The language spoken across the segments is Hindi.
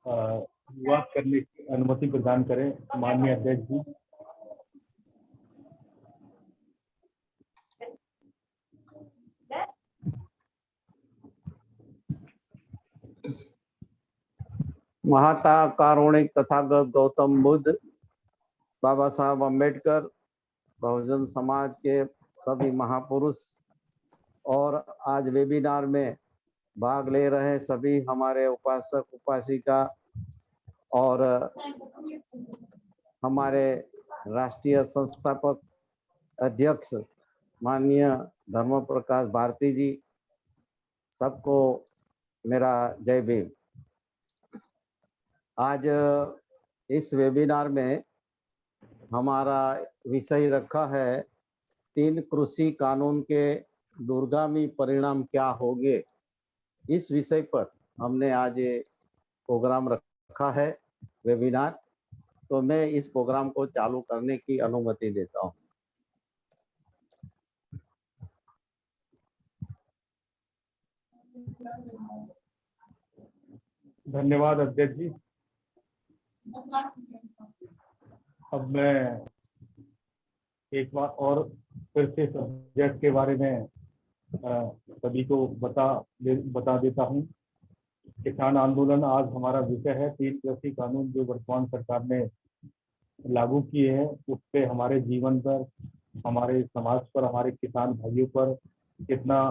शुरुआत करने की अनुमति प्रदान करें माननीय अध्यक्ष जी। महाता कारुणिक तथागत गौतम बुद्ध, बाबा साहब अम्बेडकर, बहुजन समाज के सभी महापुरुष और आज वेबिनार में भाग ले रहे सभी हमारे उपासक उपासिका और हमारे राष्ट्रीय संस्थापक अध्यक्ष माननीय धर्म प्रकाश भारती जी, सबको मेरा जय भीम। आज इस वेबिनार में हमारा विषय रखा है 3 कृषि कानून के दूरगामी परिणाम क्या होंगे। इस विषय पर हमने आज ये प्रोग्राम रखा है वेबिनार, तो मैं इस प्रोग्राम को चालू करने की अनुमति देता हूं। धन्यवाद अध्यक्ष जी। अब मैं एक बार और फिर से सब्जेक्ट के बारे में सभी को बता देता हूं। किसान आंदोलन आज हमारा विषय है। 3 कृषि कानून जो वर्तमान सरकार ने लागू किए हैं, उससे हमारे जीवन पर, हमारे समाज पर, हमारे किसान भाइयों पर कितना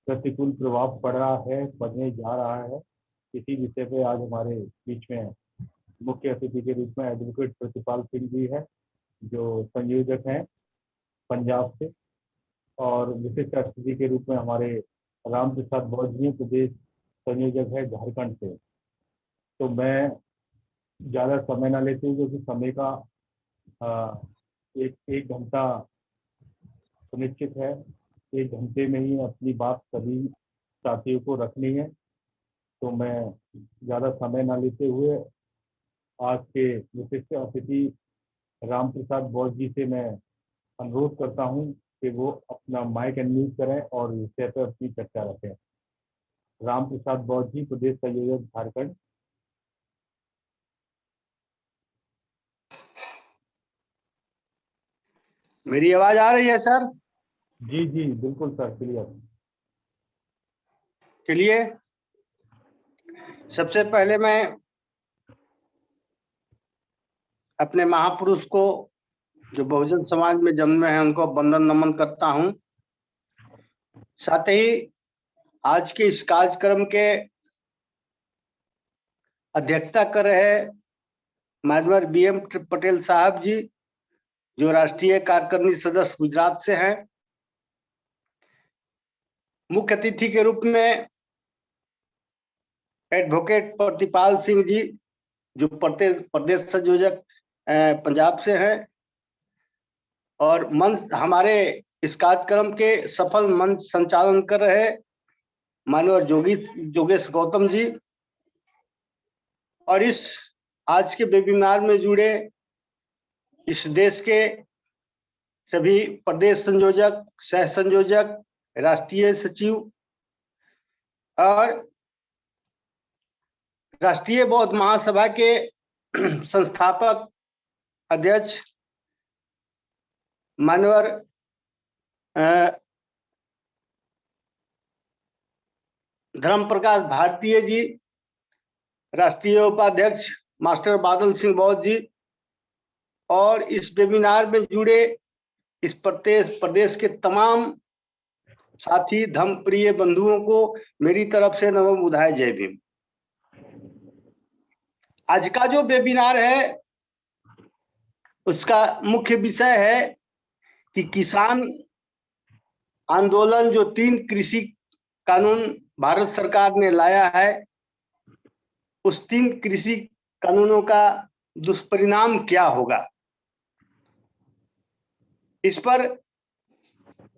प्रतिकूल प्रभाव पड़ रहा है, पड़ने जा रहा है, इसी विषय पे आज हमारे बीच में मुख्य अतिथि के रूप में एडवोकेट प्रतिपाल सिंह जी है, जो संयोजक हैं पंजाब से, और विशिष्ट अतिथि के रूप में हमारे राम प्रसाद बौद्ध जी प्रदेश संयोजक है झारखंड से। तो मैं ज़्यादा समय ना लेते हुए, क्योंकि समय का एक घंटा सुनिश्चित है, 1 घंटे में ही अपनी बात सभी साथियों को रखनी है, तो मैं ज़्यादा समय ना लेते हुए आज के विशिष्ट अतिथि राम प्रसाद बौद्ध जी से मैं अनुरोध करता हूं कि वो अपना माइक अनम्यूट करें और विषय पर अपनी चर्चा रखें। राम प्रसाद बौद्ध जी, प्रदेश संयोजक झारखंड। मेरी आवाज आ रही है सर? जी जी बिल्कुल सर, क्लियर। चलिए, सबसे पहले मैं अपने महापुरुष को जो बहुजन समाज में जन्मे हैं उनको वंदन नमन करता हूं। साथ ही आज के इस कार्यक्रम के अध्यक्षता कर रहे माननीय BM पटेल साहब जी, जो राष्ट्रीय कार्यकारिणी सदस्य गुजरात से हैं। मुख्य अतिथि के रूप में एडवोकेट प्रतिपाल सिंह जी, जो प्रदेश संयोजक पंजाब से हैं, और मंच हमारे इस कार्यक्रम के सफल मंच संचालन कर रहे माननीय जोगेश गौतम जी, और इस आज के वेबिनार में जुड़े इस देश के सभी प्रदेश संयोजक, सह संयोजक, राष्ट्रीय सचिव और राष्ट्रीय बौद्ध महासभा के संस्थापक अध्यक्ष माननीय धर्म प्रकाश भारतीय जी, राष्ट्रीय उपाध्यक्ष मास्टर बादल सिंह बौद्ध जी, और इस वेबिनार में जुड़े इस प्रदेश के तमाम साथी धर्म प्रिय बंधुओं को मेरी तरफ से नमो बुधाय जय भीम। आज का जो वेबिनार है उसका मुख्य विषय है कि किसान आंदोलन, जो 3 कृषि कानून भारत सरकार ने लाया है, उस 3 कृषि कानूनों का दुष्परिणाम क्या होगा, इस पर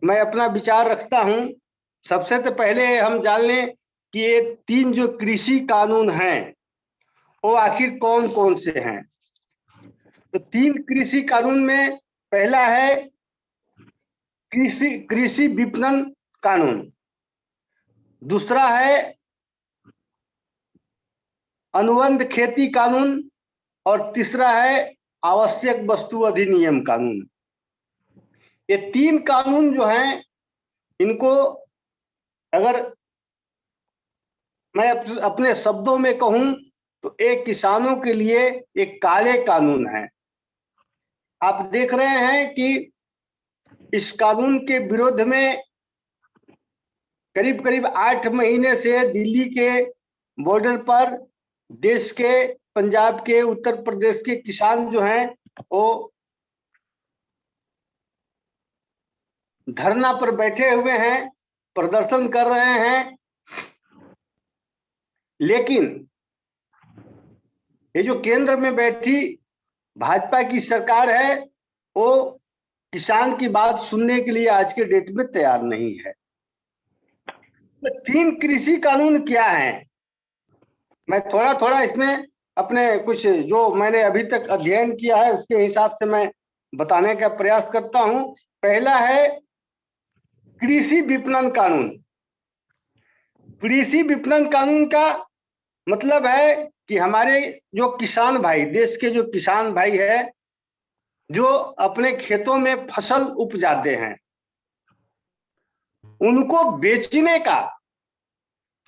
मैं अपना विचार रखता हूं। सबसे तो पहले हम जान लें कि ये 3 जो कृषि कानून हैं वो आखिर कौन कौन से हैं। तो 3 कृषि कानून में पहला है कृषि विपणन कानून, दूसरा है अनुबंध खेती कानून और तीसरा है आवश्यक वस्तु अधिनियम कानून। ये 3 कानून जो हैं, इनको अगर मैं अपने शब्दों में कहूं तो एक किसानों के लिए एक काले कानून है। आप देख रहे हैं कि इस कानून के विरोध में करीब करीब 8 महीने से दिल्ली के बॉर्डर पर देश के, पंजाब के, उत्तर प्रदेश के किसान जो हैं वो धरना पर बैठे हुए हैं, प्रदर्शन कर रहे हैं। लेकिन ये जो केंद्र में बैठी भाजपा की सरकार है, वो किसान की बात सुनने के लिए आज के डेट में तैयार नहीं है। तो 3 कृषि कानून क्या हैं, मैं थोड़ा थोड़ा इसमें अपने कुछ जो मैंने अभी तक अध्ययन किया है उसके हिसाब से मैं बताने का प्रयास करता हूं। पहला है कृषि विपणन कानून। कृषि विपणन कानून का मतलब है कि हमारे जो किसान भाई, देश के जो किसान भाई है, जो अपने खेतों में फसल उपजाते हैं, उनको बेचने का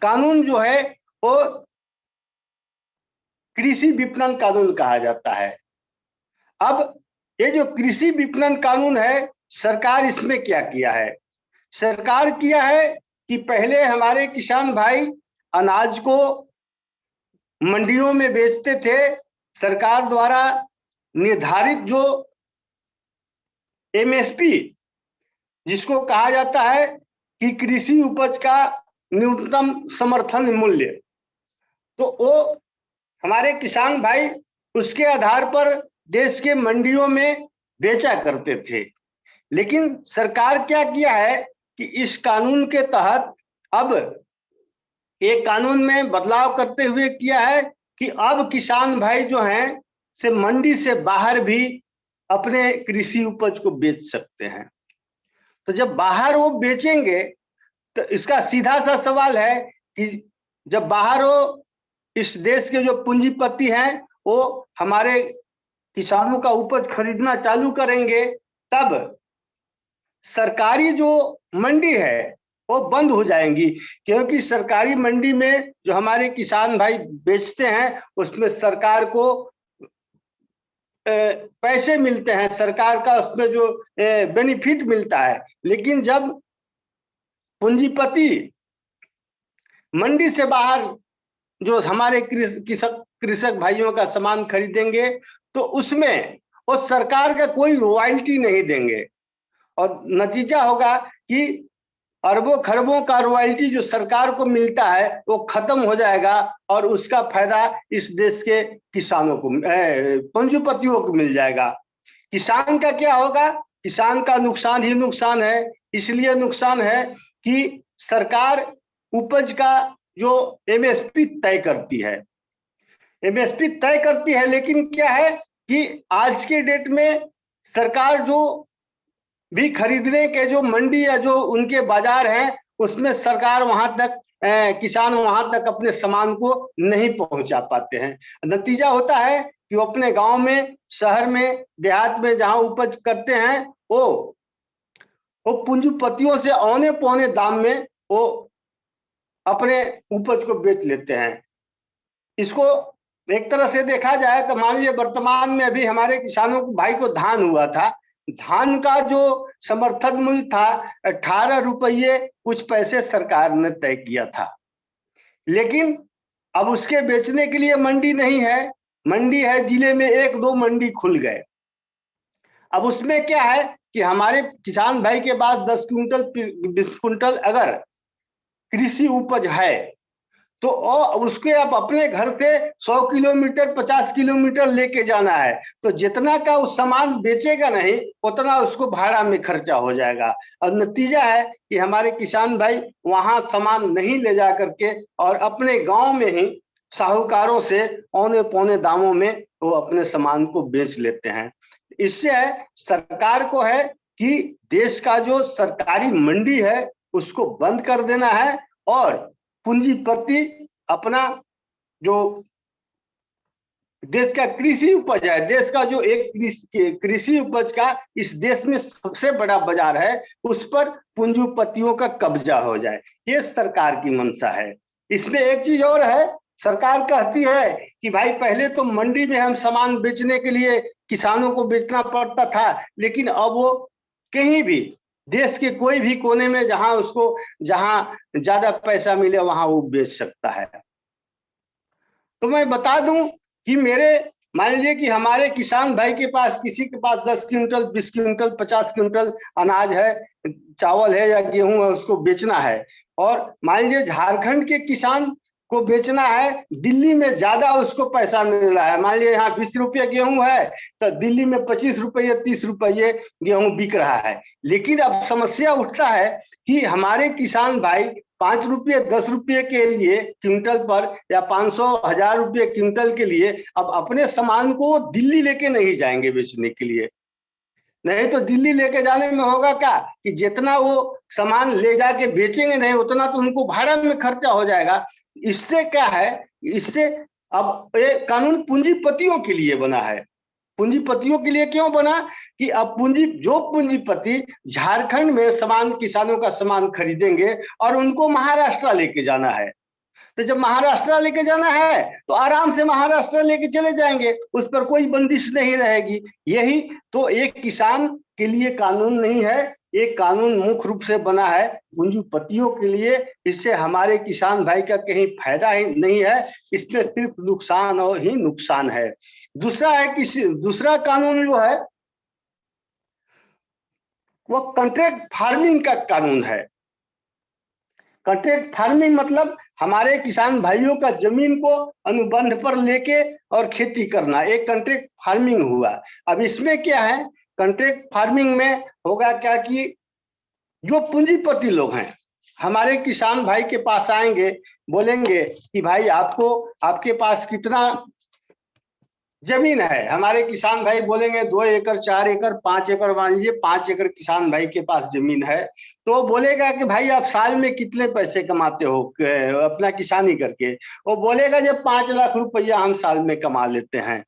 कानून जो है वो कृषि विपणन कानून कहा जाता है। अब ये जो कृषि विपणन कानून है, सरकार इसमें क्या किया है? सरकार किया है कि पहले हमारे किसान भाई अनाज को मंडियों में बेचते थे। सरकार द्वारा निर्धारित जो एमएसपी, जिसको कहा जाता है कि कृषि उपज का न्यूनतम समर्थन मूल्य, तो वो हमारे किसान भाई उसके आधार पर देश के मंडियों में बेचा करते थे। लेकिन सरकार क्या किया है कि इस कानून के तहत अब एक कानून में बदलाव करते हुए किया है कि अब किसान भाई जो हैं से मंडी से बाहर भी अपने कृषि उपज को बेच सकते हैं। तो जब बाहर वो बेचेंगे तो इसका सीधा सा सवाल है कि जब बाहर वो इस देश के जो पूंजीपति हैं वो हमारे किसानों का उपज खरीदना चालू करेंगे, तब सरकारी जो मंडी है वो बंद हो जाएंगी। क्योंकि सरकारी मंडी में जो हमारे किसान भाई बेचते हैं उसमें सरकार को पैसे मिलते हैं, सरकार का उसमें जो बेनिफिट मिलता है। लेकिन जब पूंजीपति मंडी से बाहर जो हमारे कृषक भाइयों का सामान खरीदेंगे तो उसमें वो सरकार का कोई रॉयल्टी नहीं देंगे, और नतीजा होगा कि अरबों खरबों का रॉयल्टी जो सरकार को मिलता है वो खत्म हो जाएगा और उसका फायदा इस देश के किसानों को, पूंजीपतियों को मिल जाएगा। किसान का क्या होगा? किसान का नुकसान ही नुकसान है। इसलिए नुकसान है कि सरकार उपज का जो एमएसपी तय करती है, एमएसपी तय करती है, लेकिन क्या है कि आज के डेट में सरकार जो भी खरीदने के जो मंडी या जो उनके बाजार हैं उसमें सरकार वहां तक, किसान वहां तक अपने सामान को नहीं पहुंचा पाते हैं। नतीजा होता है कि वो अपने गांव में, शहर में, देहात में जहां उपज करते हैं वो पूंजीपतियों से औने पौने दाम में वो अपने उपज को बेच लेते हैं। इसको एक तरह से देखा जाए तो मान लीजिए वर्तमान में अभी हमारे किसानों को भाई को धान हुआ था, धान का जो समर्थन मूल्य था 18 रुपये कुछ पैसे सरकार ने तय किया था। लेकिन अब उसके बेचने के लिए मंडी नहीं है, मंडी है जिले में 1-2 मंडी खुल गए। अब उसमें क्या है कि हमारे किसान भाई के पास 10 क्विंटल 20 क्विंटल अगर कृषि उपज है तो उसके अब अपने घर से 100 किलोमीटर 50 किलोमीटर लेके जाना है, तो जितना का उस सामान बेचेगा नहीं उतना उसको भाड़ा में खर्चा हो जाएगा। और नतीजा है कि हमारे किसान भाई वहां सामान नहीं ले जा करके और अपने गांव में ही साहूकारों से औने पौने दामों में वो अपने सामान को बेच लेते हैं। इससे सरकार को है कि देश का जो सरकारी मंडी है उसको बंद कर देना है और पूंजीपति अपना जो देश का कृषि उपज है, देश का जो एक कृषि उपज का इस देश में सबसे बड़ा बाजार है, उस पर पूंजीपतियों का कब्जा हो जाए, ये सरकार की मंशा है। इसमें एक चीज और है, सरकार कहती है कि भाई पहले तो मंडी में हम सामान बेचने के लिए किसानों को बेचना पड़ता था, लेकिन अब वो कहीं भी देश के कोई भी कोने में जहां ज्यादा पैसा मिले वहां वो बेच सकता है। तो मैं बता दूं कि मान लीजिए कि हमारे किसान भाई के पास, किसी के पास 10 क्विंटल, 20 क्विंटल, 50 क्विंटल अनाज है, चावल है या गेहूं है, उसको बेचना है। और मान लीजिए झारखंड के किसान को बेचना है, दिल्ली में ज्यादा उसको पैसा मिल रहा है। मान लीजिए यहाँ 20 रुपये गेहूं है तो दिल्ली में 25 रुपये, 30 रुपये गेहूं बिक रहा है। लेकिन अब समस्या उठता है कि हमारे किसान भाई 5 रुपये, 10 रुपये के लिए क्विंटल पर, या 500, 1000 रुपये क्विंटल के लिए अब अपने सामान को दिल्ली लेके नहीं जाएंगे बेचने के लिए। नहीं तो दिल्ली लेके जाने में होगा क्या कि जितना वो सामान ले जाके बेचेंगे नहीं, उतना तो उनको भाड़ा में खर्चा हो जाएगा। इससे क्या है, इससे अब ये कानून पूंजीपतियों के लिए बना है। पूंजीपतियों के लिए क्यों बना कि अब पूंजीपति झारखंड में किसानों का सामान खरीदेंगे और उनको महाराष्ट्र लेके जाना है। तो जब महाराष्ट्र लेके जाना है तो आराम से महाराष्ट्र लेके चले जाएंगे, उस पर कोई बंदिश नहीं रहेगी। यही तो एक किसान के लिए कानून नहीं है, एक कानून मुख्य रूप से बना है पूंजीपतियों के लिए। इससे हमारे किसान भाई का कहीं फायदा ही नहीं है, इसमें सिर्फ नुकसान और ही नुकसान है। दूसरा है कि दूसरा कानून जो है वो कॉन्ट्रैक्ट फार्मिंग का कानून है। कॉन्ट्रैक्ट फार्मिंग मतलब हमारे किसान भाइयों का जमीन को अनुबंध पर लेके और खेती करना, एक कॉन्ट्रैक्ट फार्मिंग हुआ। अब इसमें क्या है, कॉन्ट्रैक्ट फार्मिंग में होगा क्या कि जो पूंजीपति लोग हैं हमारे किसान भाई के पास आएंगे, बोलेंगे कि भाई आपके पास कितना जमीन है। हमारे किसान भाई बोलेंगे 2 एकड़, 4 एकड़, 5 एकड़, मान लीजिए 5 एकड़ किसान भाई के पास जमीन है, तो बोलेगा कि भाई आप साल में कितने पैसे कमाते हो अपना किसानी करके। वो बोलेगा जब 5 लाख रुपया हम साल में कमा लेते हैं।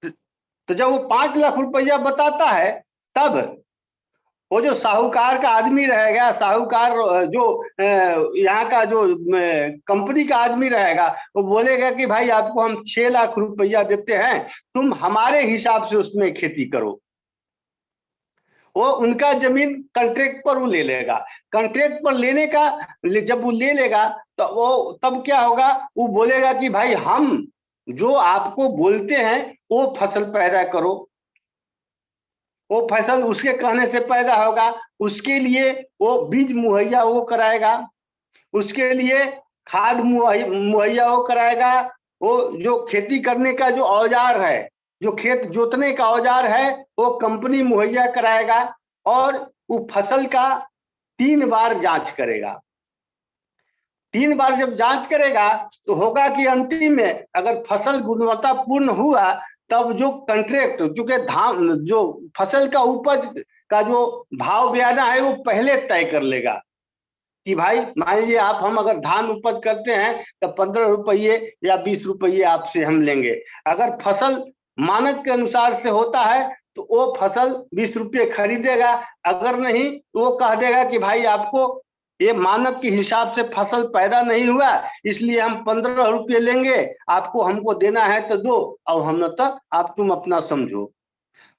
तो जब वो 5 लाख रुपया बताता है, तब वो जो साहूकार का आदमी रहेगा, साहूकार जो यहाँ का जो कंपनी का आदमी रहेगा, वो बोलेगा कि भाई आपको हम 6 लाख रुपया देते हैं, तुम हमारे हिसाब से उसमें खेती करो। वो उनका जमीन कॉन्ट्रैक्ट पर वो ले लेगा। कॉन्ट्रैक्ट पर लेने का जब वो ले लेगा तो वो तब क्या होगा, वो बोलेगा कि भाई हम जो आपको बोलते हैं वो फसल पैदा करो। वो फसल उसके कहने से पैदा होगा, उसके लिए वो बीज मुहैया वो कराएगा, उसके लिए खाद मुहैया वो कराएगा, वो जो खेती करने का जो औजार है, जो खेत जोतने का औजार है, वो कंपनी मुहैया कराएगा, और वो फसल का 3 बार जांच करेगा। 3 बार जब जांच करेगा तो होगा कि अंतिम में अगर फसल गुणवत्तापूर्ण हुआ, तब जो कॉन्ट्रैक्ट, चूंकि धान जो फसल का उपज का जो भाव बयाना है वो पहले तय कर लेगा कि भाई मान लीजिए हम अगर धान उपज करते हैं तो 15 रुपये या 20 रुपये आपसे हम लेंगे। अगर फसल मानक के अनुसार से होता है तो वो फसल 20 रुपये खरीदेगा, अगर नहीं तो वो कह देगा कि भाई आपको ये मानक के हिसाब से फसल पैदा नहीं हुआ, इसलिए हम 15 रुपये लेंगे, आपको हमको देना है तो दो, और हम न तो आप तुम अपना समझो।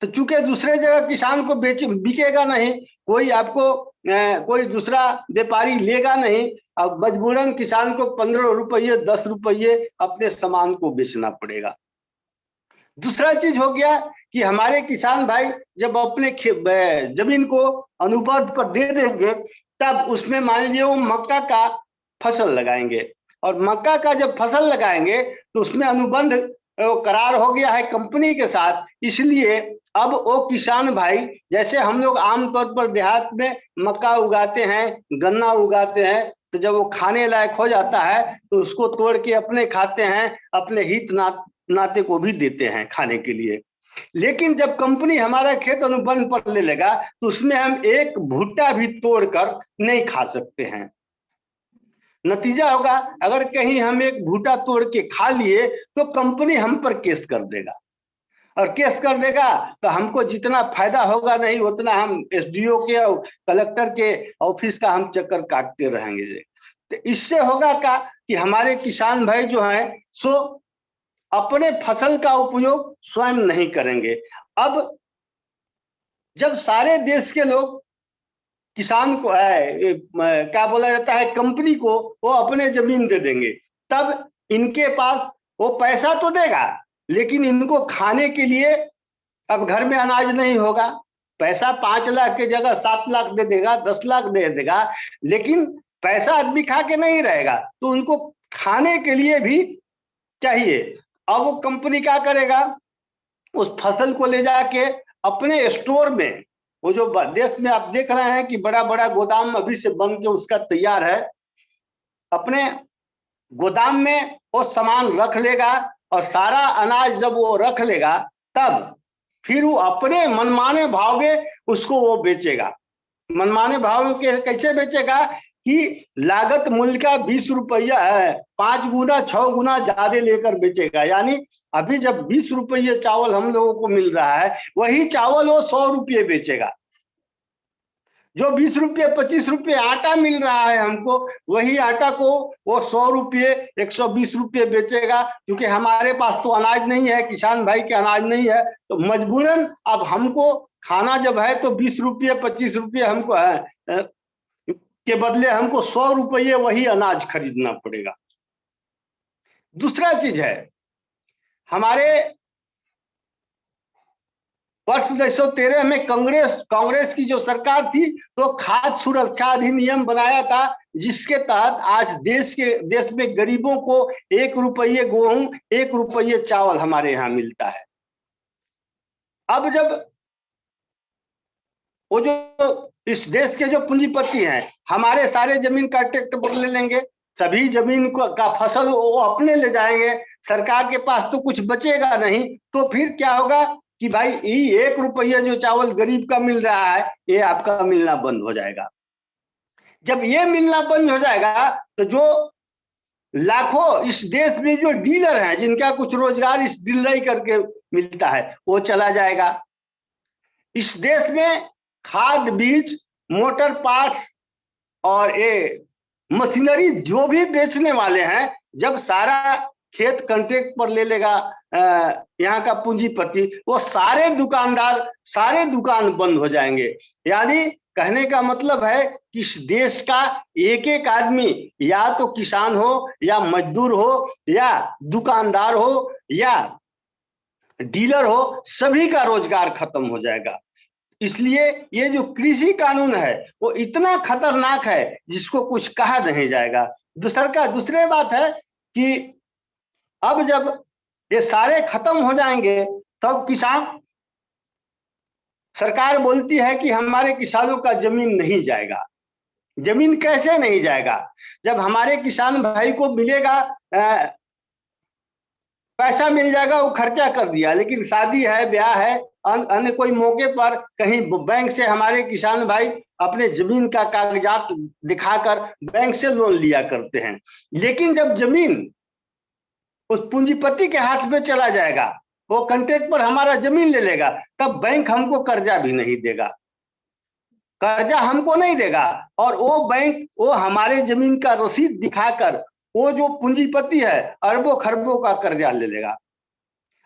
तो चूंकि दूसरे जगह किसान को बिकेगा नहीं, कोई दूसरा व्यापारी लेगा नहीं, अब मजबूरन किसान को 15 रुपये, 10 रुपये अपने सामान को बेचना पड़ेगा। दूसरा चीज हो गया कि हमारे किसान भाई जब अपने जमीन को अनुबंध पर दे देंगे, तब उसमें मान लीजिए वो मक्का का फसल लगाएंगे, और मक्का का जब फसल लगाएंगे तो उसमें अनुबंध करार हो गया है कंपनी के साथ। इसलिए अब वो किसान भाई, जैसे हम लोग आमतौर पर देहात में मक्का उगाते हैं, गन्ना उगाते हैं, तो जब वो खाने लायक हो जाता है तो उसको तोड़ के अपने खाते हैं, अपने हित नाते को भी देते हैं खाने के लिए। लेकिन जब कंपनी हमारा खेत अनुबंध पर ले लेगा तो उसमें हम एक भुट्टा भी तोड़कर नहीं खा सकते हैं। नतीजा होगा, अगर कहीं हम एक भूटा तोड़ के खा लिए तो कंपनी हम पर केस कर देगा, और केस कर देगा तो हमको जितना फायदा होगा नहीं उतना हम एसडीओ के और कलेक्टर के ऑफिस का हम चक्कर काटते रहेंगे। तो इससे होगा क्या कि हमारे किसान भाई जो हैं सो अपने फसल का उपयोग स्वयं नहीं करेंगे। अब जब सारे देश के लोग किसान को क्या बोला जाता है, कंपनी को वो अपने जमीन दे देंगे, तब इनके पास वो पैसा तो देगा लेकिन इनको खाने के लिए अब घर में अनाज नहीं होगा। पैसा 5 लाख की जगह 7 लाख दे देगा, 10 लाख दे देगा, लेकिन पैसा आदमी खा के नहीं रहेगा, तो उनको खाने के लिए भी चाहिए। अब वो कंपनी क्या करेगा, उस फसल को ले जाके अपने स्टोर में, वो जो देश में आप देख रहे हैं कि बड़ा बड़ा गोदाम अभी से बन के उसका तैयार है, अपने गोदाम में वो सामान रख लेगा और सारा अनाज जब वो रख लेगा तब फिर वो अपने मनमाने भाव में उसको वो बेचेगा। मनमाने भाव के कैसे बेचेगा कि लागत मूल्य का 20 रुपया है, 5 गुना 6 गुना ज्यादा लेकर बेचेगा। यानी अभी जब 20 रुपये चावल हम लोगों को मिल रहा है, वही चावल वो 100 रुपये बेचेगा। जो 20 रुपये 25 रुपये आटा मिल रहा है हमको, वही आटा को वो 100 रुपये 120 रुपये बेचेगा। क्योंकि हमारे पास तो अनाज नहीं है, किसान भाई के अनाज नहीं है, तो मजबूरन अब हमको खाना जब है तो 20 रुपये 25 रुपये हमको है के बदले हमको 100 रुपये वही अनाज खरीदना पड़ेगा। दूसरा चीज है, हमारे वर्ष 1913 में कांग्रेस की जो सरकार थी तो खाद्य सुरक्षा अधिनियम बनाया था, जिसके तहत आज देश में गरीबों को 1 रुपये गेहूं 1 रुपये चावल हमारे यहाँ मिलता है। अब जब वो जो इस देश के जो पूंजीपति हैं हमारे सारे जमीन का ट्रैक्टर पर ले लेंगे, सभी जमीन का फसल वो अपने ले जाएंगे, सरकार के पास तो कुछ बचेगा नहीं। तो फिर क्या होगा कि भाई ये 1 रुपया जो चावल गरीब का मिल रहा है ये आपका मिलना बंद हो जाएगा। जब ये मिलना बंद हो जाएगा तो जो लाखों इस देश में जो डीलर हैं जिनका कुछ रोजगार इस डीलरी करके मिलता है वो चला जाएगा। इस देश में खाद बीज मोटर पार्ट्स और ये मशीनरी जो भी बेचने वाले हैं, जब सारा खेत कॉन्ट्रैक्ट पर ले लेगा यहाँ का पूंजीपति, वो सारे दुकानदार सारे दुकान बंद हो जाएंगे। यानी कहने का मतलब है कि इस देश का एक एक आदमी या तो किसान हो या मजदूर हो या दुकानदार हो या डीलर हो, सभी का रोजगार खत्म हो जाएगा। इसलिए ये जो कृषि कानून है वो इतना खतरनाक है जिसको कुछ कहा नहीं जाएगा। दूसरी बात है कि अब जब ये सारे खत्म हो जाएंगे तब किसान, सरकार बोलती है कि हमारे किसानों का जमीन नहीं जाएगा। जमीन कैसे नहीं जाएगा? जब हमारे किसान भाई को मिलेगा पैसा मिल जाएगा, वो खर्चा कर दिया, लेकिन शादी है ब्याह है अन्य कोई मौके पर कहीं बैंक से हमारे किसान भाई अपने जमीन का कागजात दिखाकर बैंक से लोन लिया करते हैं। लेकिन जब जमीन उस पूंजीपति के हाथ में चला जाएगा, वो कॉन्ट्रैक्ट पर हमारा जमीन ले लेगा, तब बैंक हमको कर्जा भी नहीं देगा, कर्जा हमको नहीं देगा। और वो बैंक वो हमारे जमीन का रसीद दिखाकर वो जो पूंजीपति है अरबों खरबों का कर्जा ले लेगा।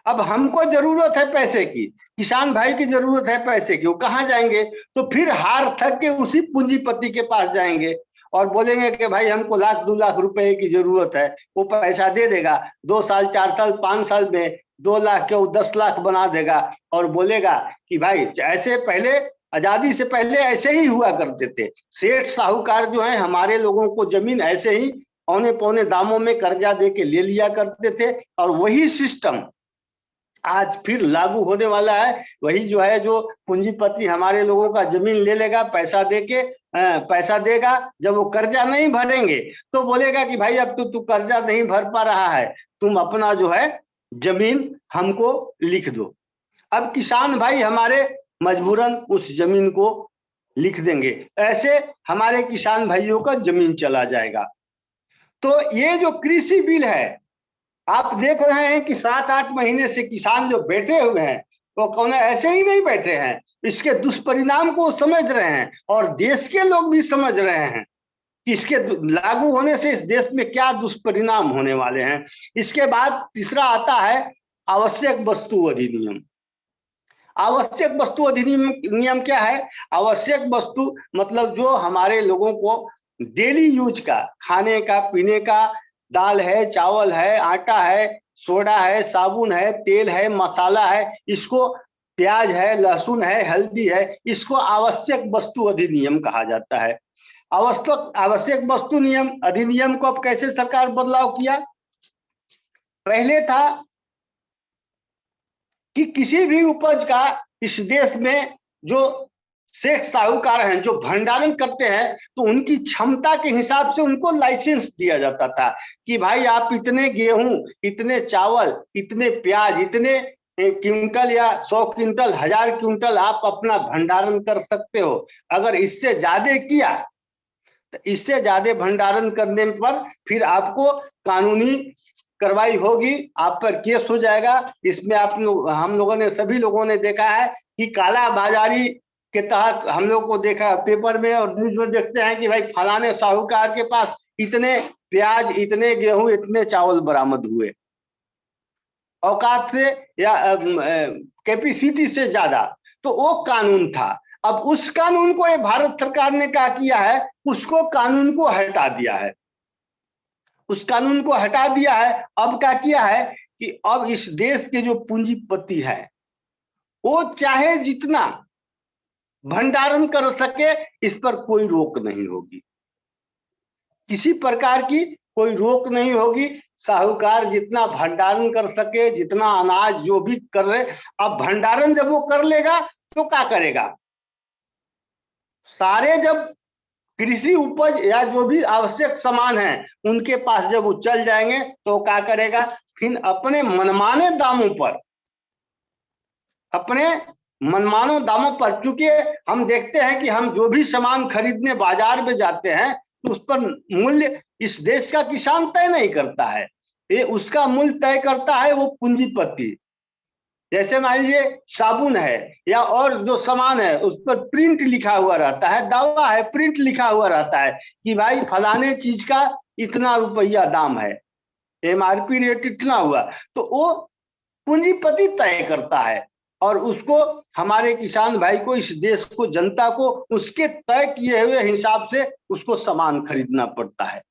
अब हमको जरूरत है पैसे की, किसान भाई की जरूरत है पैसे की, वो कहाँ जाएंगे? तो फिर हार थक के उसी पूंजीपति के पास जाएंगे और बोलेंगे कि भाई हमको 1-2 लाख रुपए की जरूरत है। वो पैसा दे देगा, 2 साल 4 साल 5 साल में 2 लाख के 10 लाख बना देगा और बोलेगा कि भाई ऐसे पहले आजादी से पहले ऐसे ही हुआ करते थे। सेठ साहूकार जो है हमारे लोगों को जमीन ऐसे ही औने पौने दामों में कर्जा दे के ले लिया करते थे, और वही सिस्टम आज फिर लागू होने वाला है। वही जो है जो पूंजीपति हमारे लोगों का जमीन ले लेगा, पैसा देगा, जब वो कर्जा नहीं भरेंगे तो बोलेगा कि भाई अब तो तू कर्जा नहीं भर पा रहा है, तुम अपना जो है जमीन हमको लिख दो। अब किसान भाई हमारे मजबूरन उस जमीन को लिख देंगे, ऐसे हमारे किसान भाइयों का जमीन चला जाएगा। तो ये जो कृषि बिल है, आप देख रहे हैं कि 7-8 महीने से किसान जो बैठे हुए हैं वो कौन ऐसे ही नहीं बैठे हैं, इसके दुष्परिणाम को समझ रहे हैं और देश के लोग भी समझ रहे हैं कि इसके लागू होने से इस देश में क्या दुष्परिणाम होने वाले हैं। इसके बाद तीसरा आता है आवश्यक वस्तु अधिनियम। आवश्यक वस्तु अधिनियम नियम क्या है? आवश्यक वस्तु मतलब जो हमारे लोगों को डेली यूज का, खाने का, पीने का, दाल है, चावल है, आटा है, सोडा है, साबुन है, तेल है, मसाला है, इसको प्याज है, लहसुन है, हल्दी है, इसको आवश्यक वस्तु अधिनियम कहा जाता है। आवश्यक वस्तु नियम अधिनियम को अब कैसे सरकार बदलाव किया? पहले था कि किसी भी उपज का इस देश में जो सेठ साहूकार हैं, जो भंडारण करते हैं, तो उनकी क्षमता के हिसाब से उनको लाइसेंस दिया जाता था कि भाई आप इतने गेहूं, इतने चावल, इतने प्याज, इतने क्विंटल या 100 क्विंटल, 1000 क्विंटल आप अपना भंडारण कर सकते हो। अगर इससे ज्यादा किया तो इससे ज्यादा भंडारण करने पर फिर आपको कानूनी कार्रवाई होगी, आप पर केस हो जाएगा। इसमें हम लोगों ने, सभी लोगों ने देखा है कि काला बाजारी के तहत हम लोग को देखा पेपर में और न्यूज में देखते हैं कि भाई फलाने साहूकार के पास इतने प्याज, इतने गेहूं, इतने चावल बरामद हुए, औकात से या कैपेसिटी से ज्यादा। तो वो कानून था। अब उस कानून को ये भारत सरकार ने क्या किया है, उसको कानून को हटा दिया है, उस कानून को हटा दिया है। अब क्या किया है कि अब इस देश के जो पूंजीपति है वो चाहे जितना भंडारण कर सके, इस पर कोई रोक नहीं होगी, किसी प्रकार की कोई रोक नहीं होगी। साहूकार जितना भंडारण कर सके, जितना अनाज जो भी कर रहे, अब भंडारण जब वो कर लेगा तो क्या करेगा? सारे जब कृषि उपज या जो भी आवश्यक सामान है उनके पास जब वो चल जाएंगे तो क्या करेगा? फिर अपने मनमाने दामों पर, अपने मनमानो दामों पर, क्योंकि हम देखते हैं कि हम जो भी सामान खरीदने बाजार में जाते हैं तो उस पर मूल्य इस देश का किसान तय नहीं करता है, ये उसका मूल्य तय करता है वो पूंजीपति। जैसे मान लीजिए साबुन है या और जो सामान है उस पर प्रिंट लिखा हुआ रहता है, दावा है, प्रिंट लिखा हुआ रहता है कि भाई फलाने चीज का इतना रुपया दाम है, MRP रेट इतना हुआ, तो वो पूंजीपति तय करता है और उसको हमारे किसान भाई को, इस देश को, जनता को उसके तय किए हुए हिसाब से उसको सामान खरीदना पड़ता है।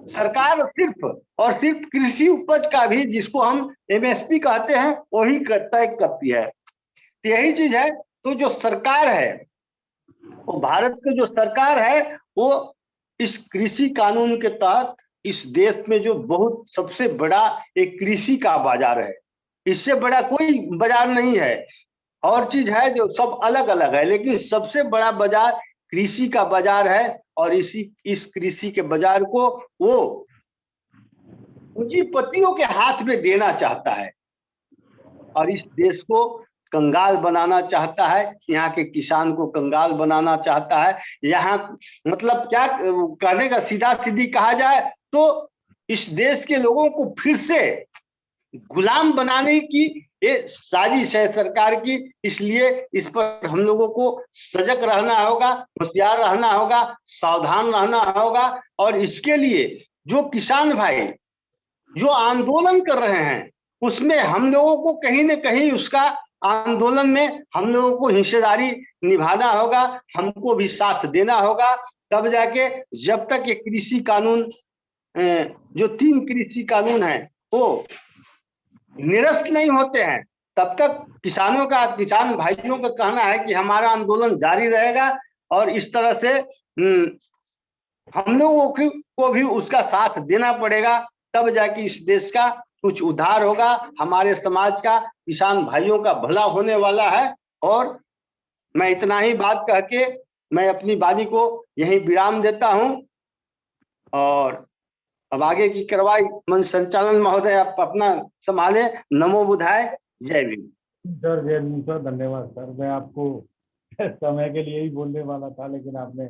सरकार सिर्फ और सिर्फ कृषि उपज का भी, जिसको हम MSP कहते हैं, वही तय करती है। तो यही चीज है। तो जो सरकार है, वो भारत की जो सरकार है, वो इस कृषि कानून के तहत इस देश में जो बहुत सबसे बड़ा एक कृषि का बाजार है, इससे बड़ा कोई बाजार नहीं है। और चीज है जो सब अलग अलग है, लेकिन सबसे बड़ा बाजार कृषि का बाजार है और इस कृषि के बाजार को वो पूंजीपतियों के हाथ में देना चाहता है और इस देश को कंगाल बनाना चाहता है, यहाँ के किसान को कंगाल बनाना चाहता है। यहाँ मतलब क्या कहने का, सीधा सीधी कहा जाए तो इस देश के लोगों को फिर से गुलाम बनाने की ये साजिश है सरकार की। इसलिए इस पर हम लोगों को सजग रहना होगा, होशियार रहना होगा, सावधान रहना होगा। और इसके लिए जो किसान भाई जो आंदोलन कर रहे हैं, उसमें हम लोगों को कहीं न कहीं उसका आंदोलन में हम लोगों को हिस्सेदारी निभाना होगा, हमको भी साथ देना होगा। तब जाके, जब तक ये कृषि कानून, जो 3 कृषि कानून है वो निरस्त नहीं होते हैं, तब तक किसान भाइयों का कहना है कि हमारा आंदोलन जारी रहेगा। और इस तरह से हम लोगों को भी उसका साथ देना पड़ेगा, तब जाके इस देश का कुछ उद्धार होगा, हमारे समाज का, किसान भाइयों का भला होने वाला है। और मैं इतना ही बात कह के मैं अपनी वाणी को यही विराम देता हूं और अब आगे की कार्रवाई मंच संचालन महोदय आप अपना संभाले। नमो बुधाय, जय भीम। सर, जय भीम सर, धन्यवाद सर। मैं आपको समय के लिए ही बोलने वाला था, लेकिन आपने